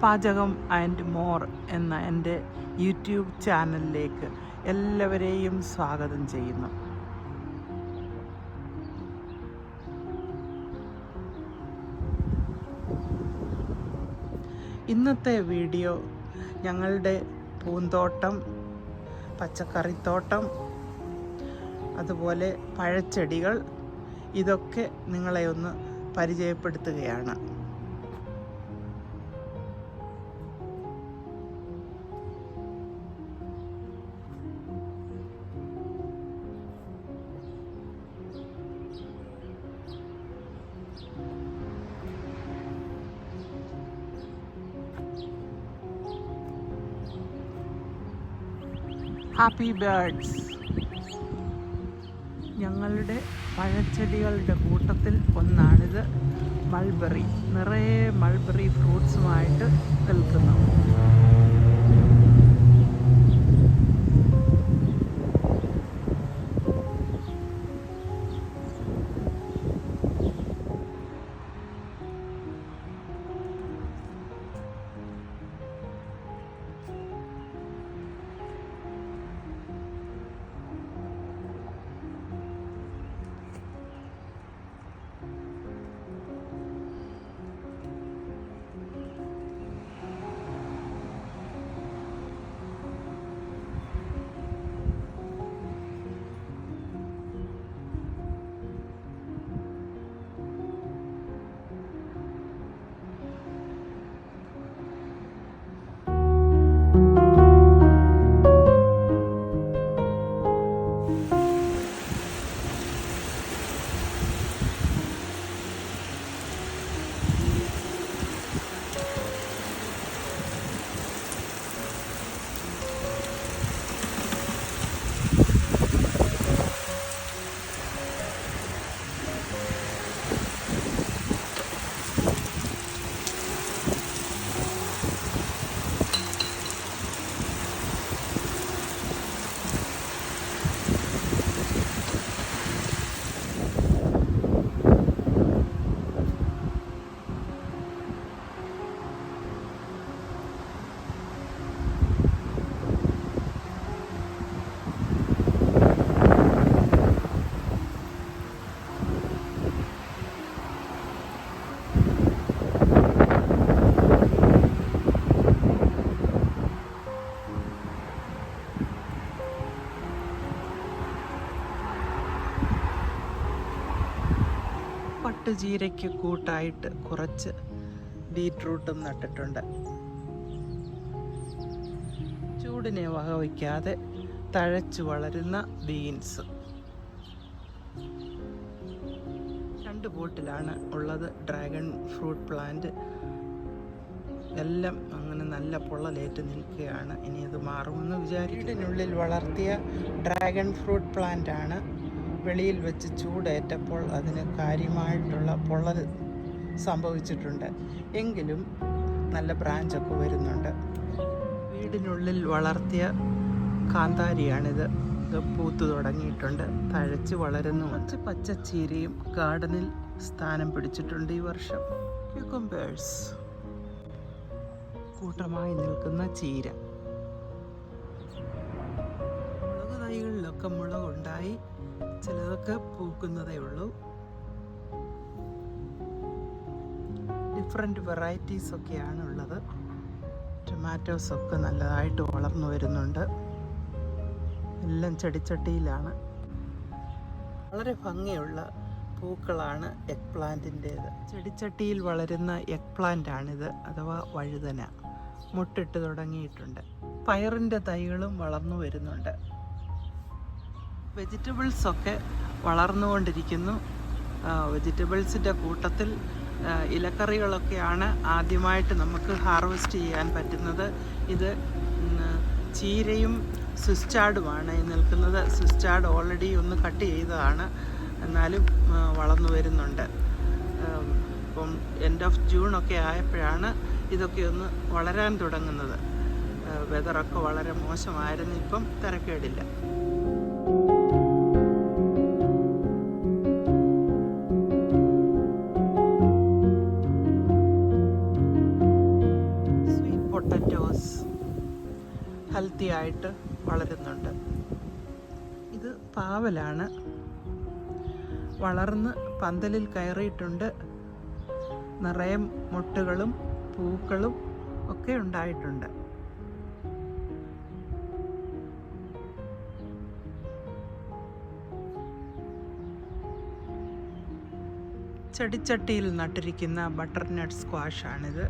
പാചകം and more എന്ന എൻ്റെ യൂട്യൂബ് ചാനലിലേക്ക് എല്ലാവരെയും സ്വാഗതം ചെയ്യുന്നു. ഇന്നത്തെ വീഡിയോ ഞങ്ങളുടെ പൂന്തോട്ടം, പച്ചക്കറിത്തോട്ടം, അതുപോലെ പഴച്ചെടികൾ, ഇതൊക്കെ നിങ്ങളെ ഒന്ന് പരിചയപ്പെടുത്തുകയാണ്. Happy birds. ഞങ്ങളുടെ പഴച്ചെടികളുടെ കൂട്ടത്തിൽ ഒന്നാണിത്. മൾബറി, നിറയെ മൾബറി ഫ്രൂട്ട്സുമായിട്ട് നിൽക്കുന്നു. പട്ടുചീരയ്ക്ക് കൂട്ടായിട്ട് കുറച്ച് ബീറ്റ്റൂട്ടും നട്ടിട്ടുണ്ട്. ചൂടിനെ വകവയ്ക്കാതെ തഴച്ചു വളരുന്ന ബീൻസ്. 2 പോട്ടിലാണ് ഉള്ളത് ഡ്രാഗൺ ഫ്രൂട്ട് പ്ലാന്റ്. എല്ലാം അങ്ങനെ നല്ല പൊള്ളലേറ്റ് നിൽക്കുകയാണ്. ഇനി അത് മാറുമെന്ന് വിചാരിക്കും. വീടിനുള്ളിൽ വളർത്തിയ ഡ്രാഗൺ ഫ്രൂട്ട് പ്ലാന്റ് ആണ്. വെളിയിൽ വെച്ച് ചൂടേറ്റപ്പോൾ അതിന് കാര്യമായിട്ടുള്ള പൊള്ളൽ സംഭവിച്ചിട്ടുണ്ട്. എങ്കിലും നല്ല ബ്രാഞ്ചൊക്കെ വരുന്നുണ്ട്. വീടിനുള്ളിൽ വളർത്തിയ കാന്താരിയാണിത്. ഇത് പൂത്തു തുടങ്ങിയിട്ടുണ്ട്, തഴച്ച് വളരുന്നു. കുറച്ച് പച്ചച്ചീരയും ഗാർഡനിൽ സ്ഥാനം പിടിച്ചിട്ടുണ്ട് ഈ വർഷം. ക്യൂക്കംബേഴ്സ്, കൂട്ടമായി നിൽക്കുന്ന ചീര. മുളക് തൈകളിലൊക്കെ മുളകുണ്ടായി, ചിലതൊക്കെ പൂക്കുന്നതേ ഉള്ളൂ. ഡിഫറെൻറ്റ് വെറൈറ്റീസ് ഒക്കെയാണ് ഉള്ളത്. ടൊമാറ്റോസൊക്കെ നല്ലതായിട്ട് വളർന്നു വരുന്നുണ്ട്. എല്ലാം ചെടിച്ചട്ടിയിലാണ്. വളരെ ഭംഗിയുള്ള പൂക്കളാണ് എഗ് പ്ലാന്റിൻ്റേത്. ചെടിച്ചട്ടിയിൽ വളരുന്ന എഗ് പ്ലാന്റ് ആണിത്, അഥവാ വഴുതന. മുട്ടിട്ട് തുടങ്ങിയിട്ടുണ്ട്. പയറിൻ്റെ തൈകളും വളർന്നു വരുന്നുണ്ട്. വെജിറ്റബിൾസൊക്കെ വളർന്നുകൊണ്ടിരിക്കുന്നു. വെജിറ്റബിൾസിൻ്റെ കൂട്ടത്തിൽ ഇലക്കറികളൊക്കെയാണ് ആദ്യമായിട്ട് നമുക്ക് ഹാർവെസ്റ്റ് ചെയ്യാൻ പറ്റുന്നത്. ഇത് ചീരയും സ്വിസ്റ്റാർഡുമാണ് നിൽക്കുന്നത്. സ്വിസ്റ്റാർഡ് ഓൾറെഡി ഒന്ന് കട്ട് ചെയ്തതാണ്, എന്നാലും വളർന്നു വരുന്നുണ്ട്. ഇപ്പം എൻഡ് ഓഫ് ജൂണൊക്കെ ആയപ്പോഴാണ് ഇതൊക്കെ ഒന്ന് വളരാൻ തുടങ്ങുന്നത്. വെതറൊക്കെ വളരെ മോശമായിരുന്നു. ഇപ്പം തിരക്കേടില്ല. ഹെൽത്തി ആയിട്ട് വളരുന്നുണ്ട്. ഇത് പാവലാണ്, വളർന്ന് പന്തലിൽ കയറിയിട്ടുണ്ട്. നിറയെ മൊട്ടുകളും പൂക്കളും ഒക്കെ ഉണ്ടായിട്ടുണ്ട്. ചെടിച്ചട്ടിയിൽ നട്ടിരിക്കുന്ന ബട്ടർനട്ട് സ്ക്വാഷാണിത്.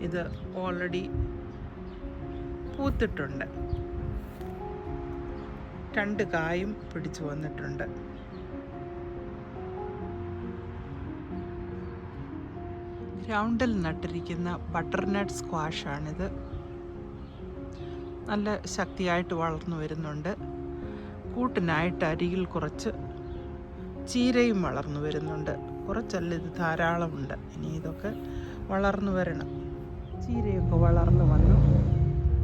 ഇത് ഓൾറെഡി പൂത്തിട്ടുണ്ട്, 2 കായും പിടിച്ചു വന്നിട്ടുണ്ട്. ഗ്രൗണ്ടിൽ നട്ടിരിക്കുന്ന ബട്ടർനട്ട് സ്ക്വാഷാണിത്. നല്ല ശക്തിയായിട്ട് വളർന്നു വരുന്നുണ്ട്. കൂട്ടിനായിട്ട് അരികിൽ കുറച്ച് ചീരയും വളർന്നു വരുന്നുണ്ട്. കുറച്ചല്ല, ഇത് ധാരാളമുണ്ട്. ഇനി ഇതൊക്കെ വളർന്നു വരണം. ചീരയൊക്കെ വളർന്നു വന്നു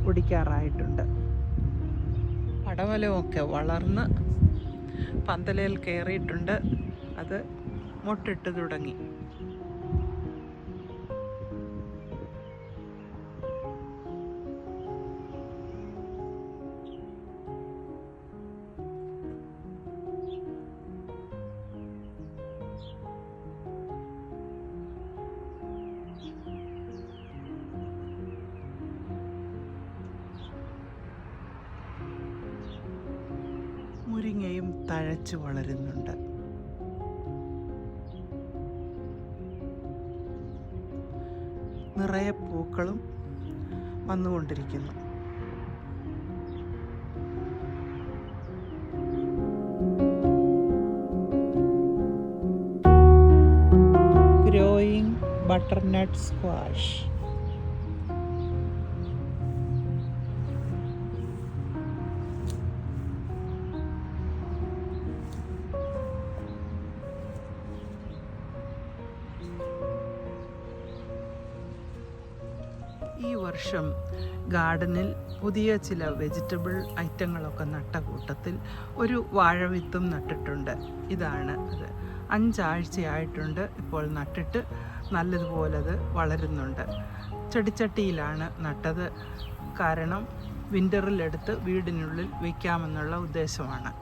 പൊടിക്കാറായിട്ടുണ്ട്. പടവലമൊക്കെ വളർന്ന് പന്തലയിൽ കയറിയിട്ടുണ്ട്. അത് മുട്ടിട്ട് തുടങ്ങി. മുരിങ്ങയും തഴച്ചു വളരുന്നുണ്ട്. നിറയെ പൂക്കളും വന്നുകൊണ്ടിരിക്കുന്നു. Growing butternut squash. ഈ വർഷം ഗാർഡനിൽ പുതിയ ചില വെജിറ്റബിൾ ഐറ്റങ്ങളൊക്കെ നട്ട കൂട്ടത്തിൽ ഒരു വാഴവിത്തും നട്ടിട്ടുണ്ട്. ഇതാണ് അത്. 5 ആഴ്ചയായിട്ടുണ്ട് ഇപ്പോൾ നട്ടിട്ട്. നല്ലതുപോലെ അത് വളരുന്നുണ്ട്. ചെടിച്ചട്ടിയിലാണ് നട്ടത്, കാരണം വിൻ്ററിലെടുത്ത് വീടിനുള്ളിൽ വയ്ക്കാമെന്നുള്ള ഉദ്ദേശമാണ്.